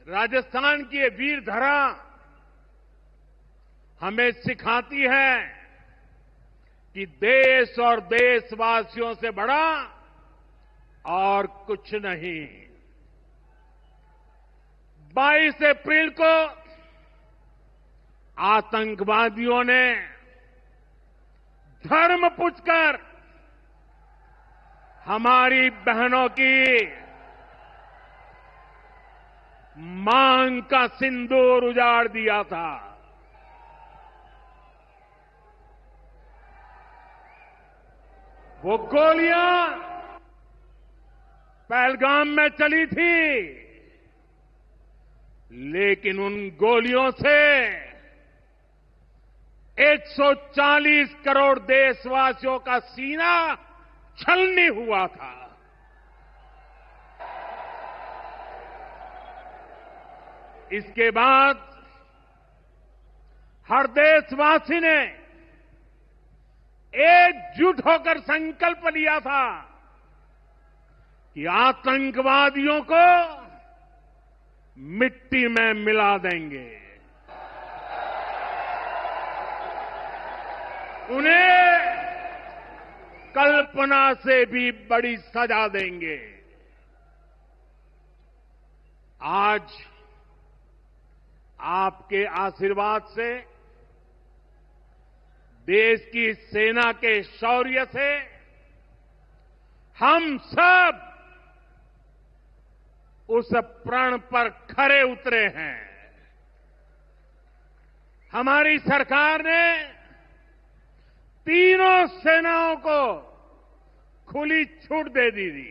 राजस्थान की ये वीर धरा हमें सिखाती है कि देश और देशवासियों से बड़ा और कुछ नहीं। 22 अप्रैल को आतंकवादियों ने धर्म पूछकर हमारी बहनों की मांग का सिंदूर उजाड़ दिया था। वो गोलियां पहलगाम में चली थी, लेकिन उन गोलियों से 140 करोड़ देशवासियों का सीना छलनी हुआ था। इसके बाद हर देशवासी ने एकजुट होकर संकल्प लिया था कि आतंकवादियों को मिट्टी में मिला देंगे, उन्हें कल्पना से भी बड़ी सजा देंगे। आज आपके आशीर्वाद से, देश की सेना के शौर्य से हम सब उस प्रण पर खरे उतरे हैं। हमारी सरकार ने तीनों सेनाओं को खुली छूट दे दी थी।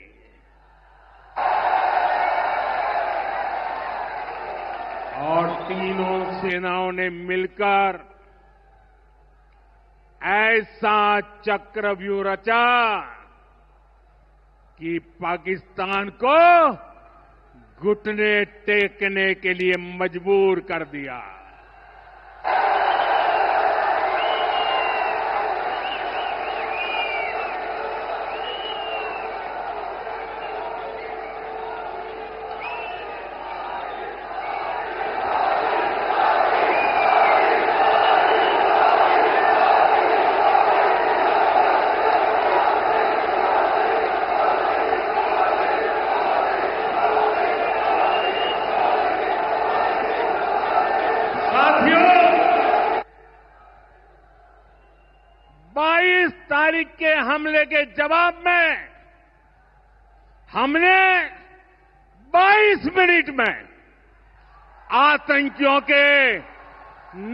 और तीनों सेनाओं ने मिलकर ऐसा चक्रव्यूह रचा कि पाकिस्तान को घुटने टेकने के लिए मजबूर कर दिया। तारीख के हमले के जवाब में हमने 22 मिनट में आतंकियों के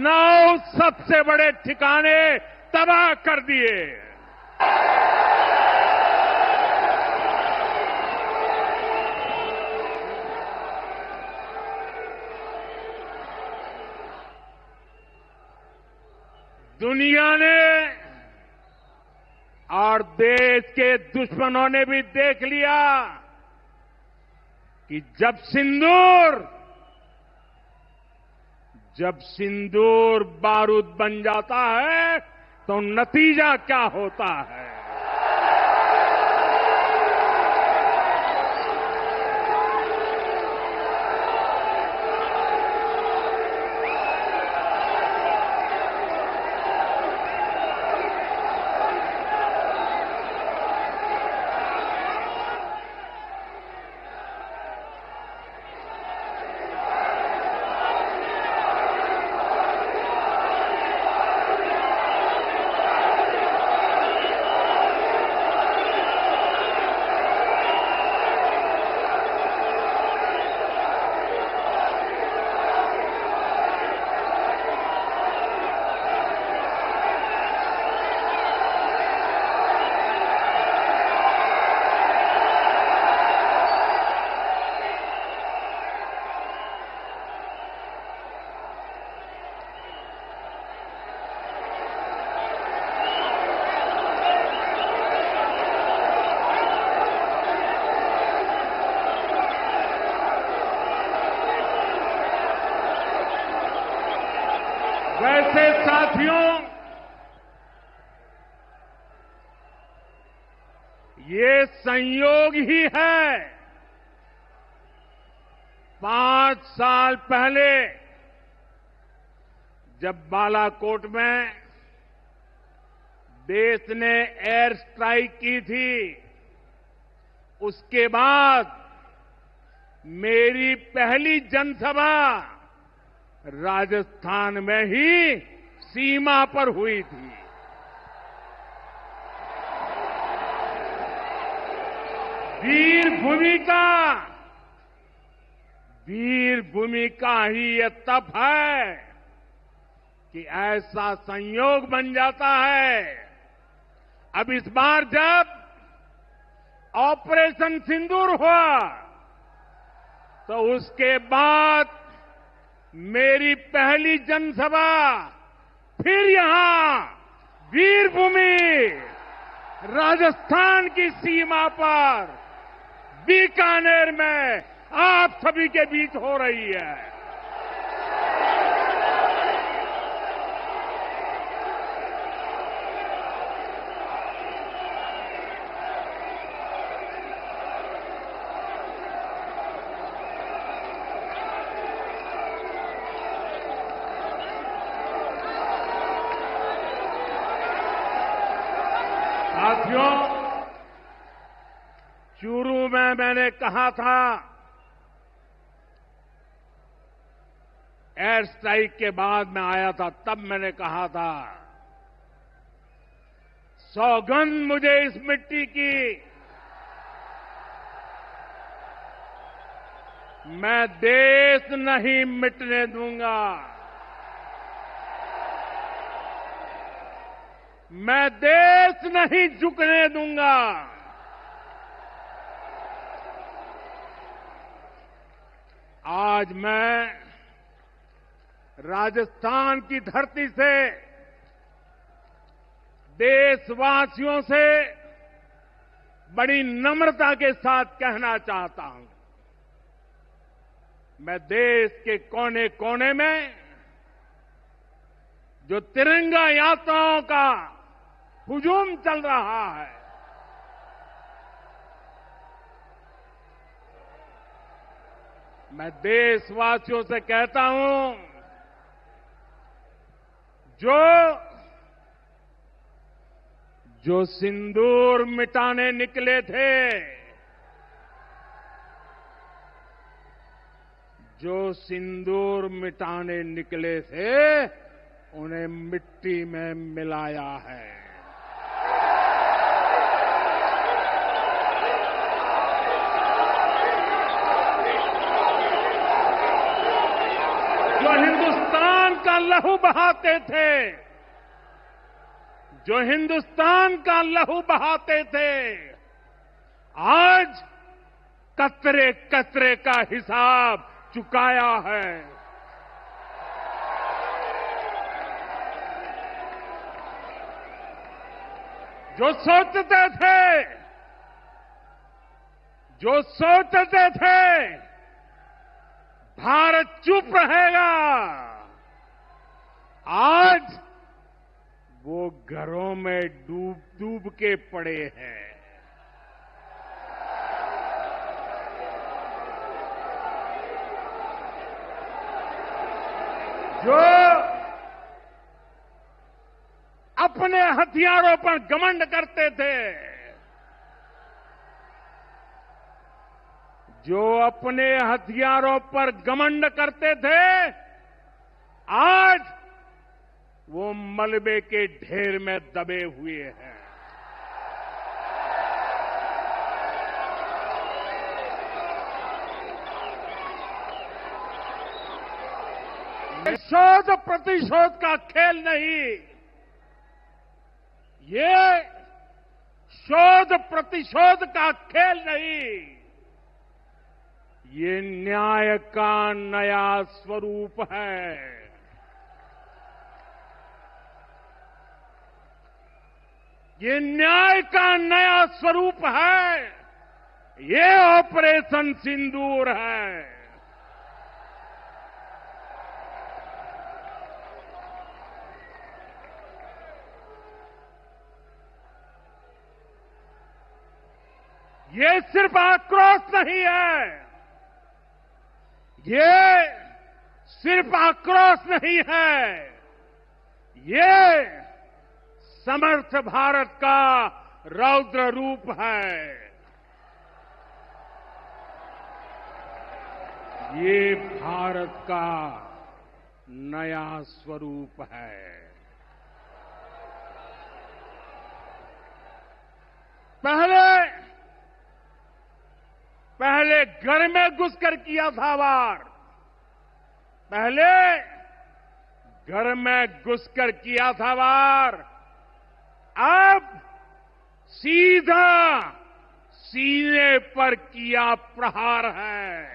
9 सबसे बड़े ठिकाने तबाह कर दिए। दुनिया ने और देश के दुश्मनों ने भी देख लिया कि जब सिंदूर बारूद बन जाता है तो नतीजा क्या होता है। वैसे साथियों, ये संयोग ही है, 5 साल पहले जब बालाकोट में देश ने एयर स्ट्राइक की थी, उसके बाद मेरी पहली जनसभा राजस्थान में ही सीमा पर हुई थी। वीर भूमि का ही ये तप है कि ऐसा संयोग बन जाता है। अब इस बार जब ऑपरेशन सिंदूर हुआ तो उसके बाद मेरी पहली जनसभा फिर यहां वीरभूमि राजस्थान की सीमा पर बीकानेर में आप सभी के बीच हो रही है। साथियों, चूरू में मैंने कहा था, एयर स्ट्राइक के बाद मैं आया था, तब मैंने कहा था, सौगंध मुझे इस मिट्टी की, मैं देश नहीं मिटने दूंगा। मैं देश नहीं झुकने दूंगा। आज मैं राजस्थान की धरती से देशवासियों से बड़ी नम्रता के साथ कहना चाहता हूं, मैं देश के कोने कोने में जो तिरंगा यात्राओं का हुजूम चल रहा है, मैं देशवासियों से कहता हूं, जो सिंदूर मिटाने निकले थे, जो सिंदूर मिटाने निकले थे, उन्हें मिट्टी में मिलाया है। जो हिंदुस्तान का लहू बहाते थे, जो हिंदुस्तान का लहू बहाते थे, आज कतरे कतरे का हिसाब चुकाया है। जो सोचते थे भारत चुप रहेगा, आज वो घरों में डूब डूब के पड़े हैं। जो अपने हथियारों पर घमंड करते थे, जो अपने हथियारों पर घमंड करते थे, आज वो मलबे के ढेर में दबे हुए हैं। शोध प्रतिशोध का खेल नहीं, ये शोध प्रतिशोध का खेल नहीं, ये न्याय का नया स्वरूप है। ये न्याय का नया स्वरूप है। ये ऑपरेशन सिंदूर है। ये सिर्फ आक्रोश नहीं है, ये सिर्फ आक्रोश नहीं है, ये समर्थ भारत का रौद्र रूप है। ये भारत का नया स्वरूप है। पहले घर में घुसकर किया था वार, पहले घर में घुसकर किया था वार, अब सीधा सीने पर किया प्रहार है।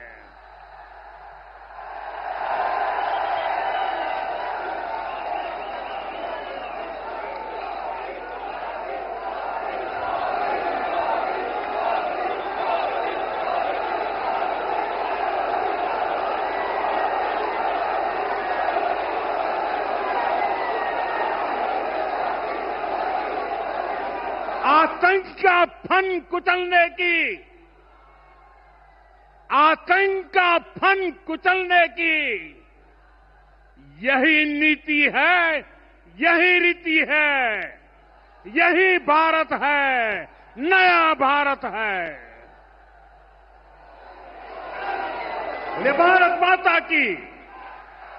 आतंक का फन कुचलने की, आतंक का फन कुचलने की यही नीति है, यही रीति है, यही भारत है, नया भारत है। ये भारत माता की,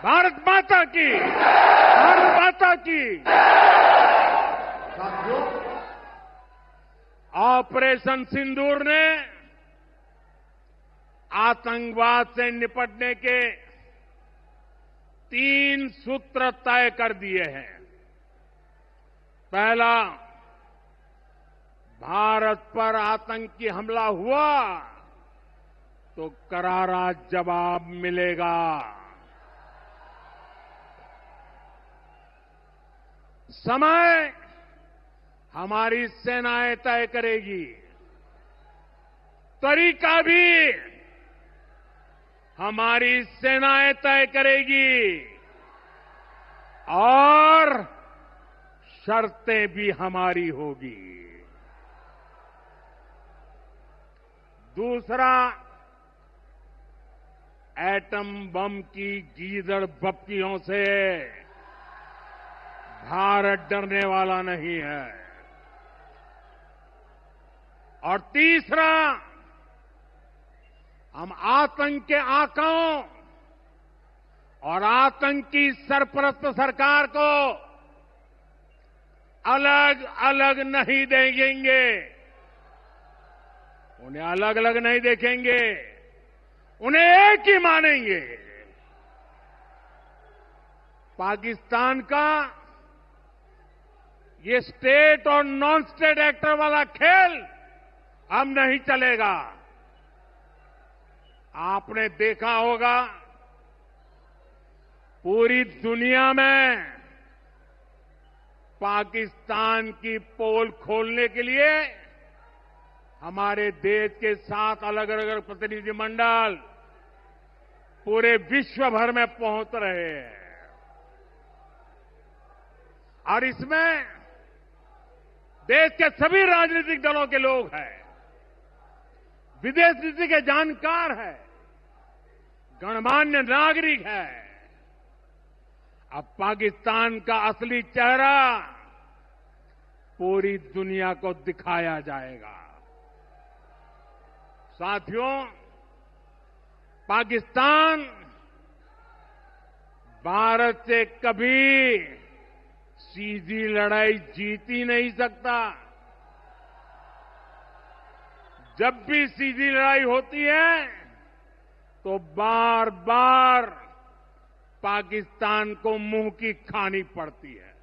भारत माता की, भारत माता की। साथियों, ऑपरेशन सिंदूर ने आतंकवाद से निपटने के 3 सूत्र तय कर दिए हैं। पहला, भारत पर आतंकी हमला हुआ तो करारा जवाब मिलेगा। समय हमारी सेनाएं तय करेगी, तरीका भी हमारी सेनाएं तय करेगी और शर्तें भी हमारी होगी। दूसरा, एटम बम की गीदड़ बप्पियों से भारत डरने वाला नहीं है। और तीसरा, हम आतंक के आकाओं और आतंकी सरपरस्त सरकार को अलग अलग नहीं देंगे, उन्हें अलग अलग नहीं देखेंगे, उन्हें एक ही मानेंगे। पाकिस्तान का ये स्टेट और नॉन स्टेट एक्टर वाला खेल अब नहीं चलेगा। आपने देखा होगा, पूरी दुनिया में पाकिस्तान की पोल खोलने के लिए हमारे देश के 7 अलग अलग प्रतिनिधिमंडल पूरे विश्व भर में पहुंच रहे हैं। और इसमें देश के सभी राजनीतिक दलों के लोग हैं, विदेश नीति के जानकार है, गणमान्य नागरिक है। अब पाकिस्तान का असली चेहरा पूरी दुनिया को दिखाया जाएगा। साथियों, पाकिस्तान भारत से कभी सीधी लड़ाई जीत ही नहीं सकता। जब भी सीधी लड़ाई होती है तो बार बार पाकिस्तान को मुंह की खानी पड़ती है।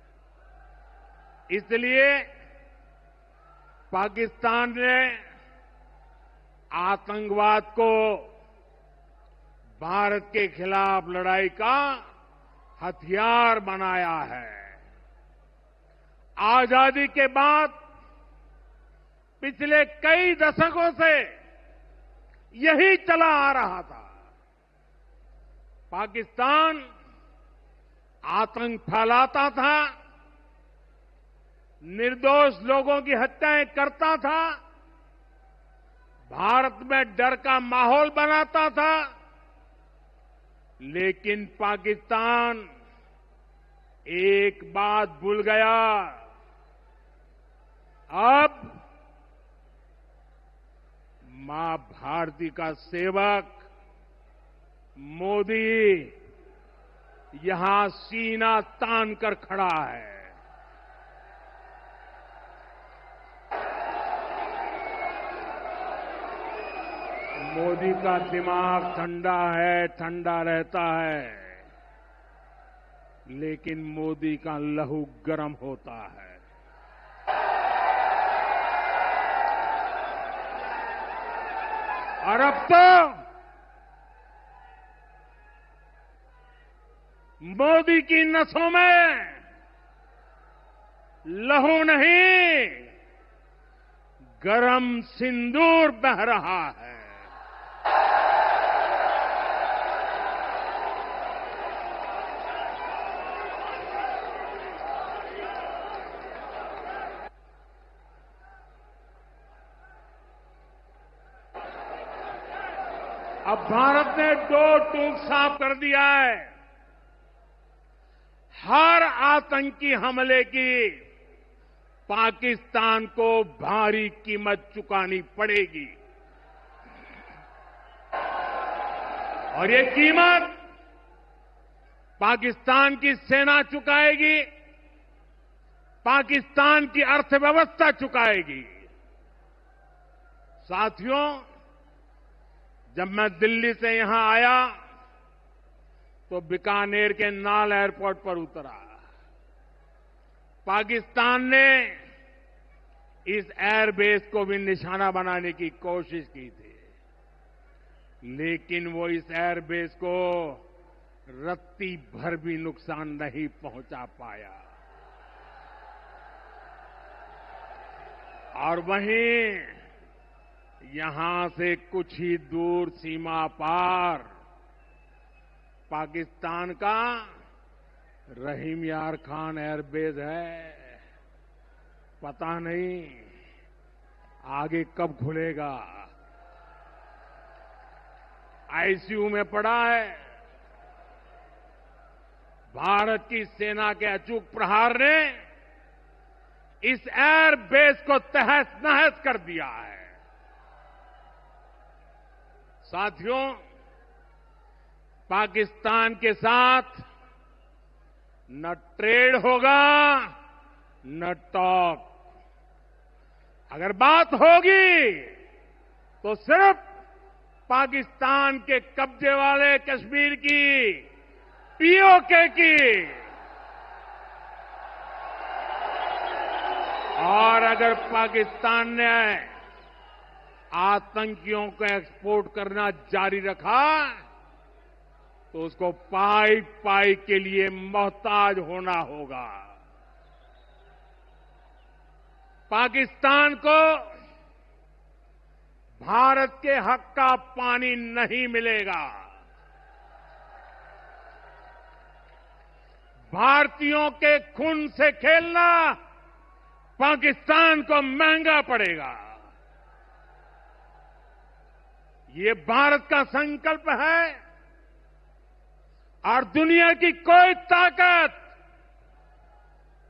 इसलिए पाकिस्तान ने आतंकवाद को भारत के खिलाफ लड़ाई का हथियार बनाया है। आजादी के बाद पिछले कई दशकों से यही चला आ रहा था। पाकिस्तान आतंक फैलाता था, निर्दोष लोगों की हत्याएं करता था, भारत में डर का माहौल बनाता था लेकिन पाकिस्तान एक बात भूल गया। अब मां भारती का सेवक मोदी यहां सीना तान कर खड़ा है। मोदी का दिमाग ठंडा है, ठंडा रहता है, लेकिन मोदी का लहू गर्म होता है। और अब तो मोदी की नसों में लहू नहीं, गरम सिंदूर बह रहा है। अब भारत ने दो टूक साफ कर दिया है। हर आतंकी हमले की पाकिस्तान को भारी कीमत चुकानी पड़ेगी और ये कीमत पाकिस्तान की सेना चुकाएगी, पाकिस्तान की अर्थव्यवस्था चुकाएगी। साथियों, जब मैं दिल्ली से यहां आया तो बीकानेर के नाल एयरपोर्ट पर उतरा। पाकिस्तान ने इस एयरबेस को भी निशाना बनाने की कोशिश की थी, लेकिन वो इस एयरबेस को रत्ती भर भी नुकसान नहीं पहुंचा पाया। और वहीं यहां से कुछ ही दूर सीमा पार पाकिस्तान का रहीम यार खान एयरबेस है। पता नहीं आगे कब खुलेगा। आईसीयू में पड़ा है। भारत की सेना के अचूक प्रहार ने इस एयरबेस को तहस नहस कर दिया है। साथियों, पाकिस्तान के साथ न ट्रेड होगा न टॉक। अगर बात होगी तो सिर्फ पाकिस्तान के कब्जे वाले कश्मीर की, पीओके की। और अगर पाकिस्तान ने आतंकियों को एक्सपोर्ट करना जारी रखा तो उसको पाई पाई के लिए मोहताज होना होगा। पाकिस्तान को भारत के हक का पानी नहीं मिलेगा। भारतीयों के खून से खेलना पाकिस्तान को महंगा पड़ेगा। ये भारत का संकल्प है और दुनिया की कोई ताकत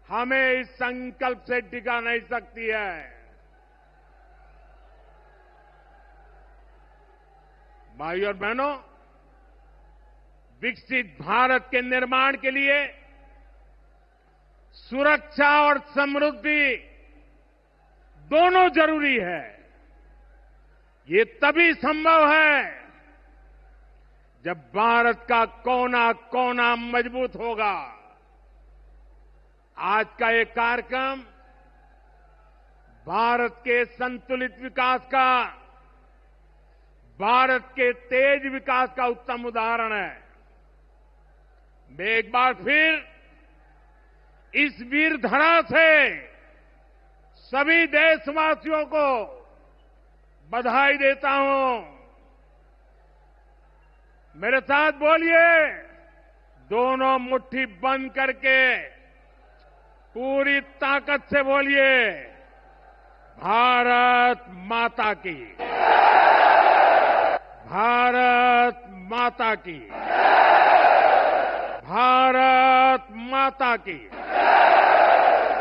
हमें इस संकल्प से टिका नहीं सकती है। भाइयों और बहनों, विकसित भारत के निर्माण के लिए सुरक्षा और समृद्धि दोनों जरूरी है। ये तभी संभव है जब भारत का कोना कोना मजबूत होगा। आज का ये कार्यक्रम भारत के संतुलित विकास का, भारत के तेज विकास का उत्तम उदाहरण है। मैं एक बार फिर इस वीर धरा से सभी देशवासियों को बधाई देता हूं। मेरे साथ बोलिए, दोनों मुट्ठी बंद करके पूरी ताकत से बोलिए, भारत माता की, भारत माता की। भारत माता की।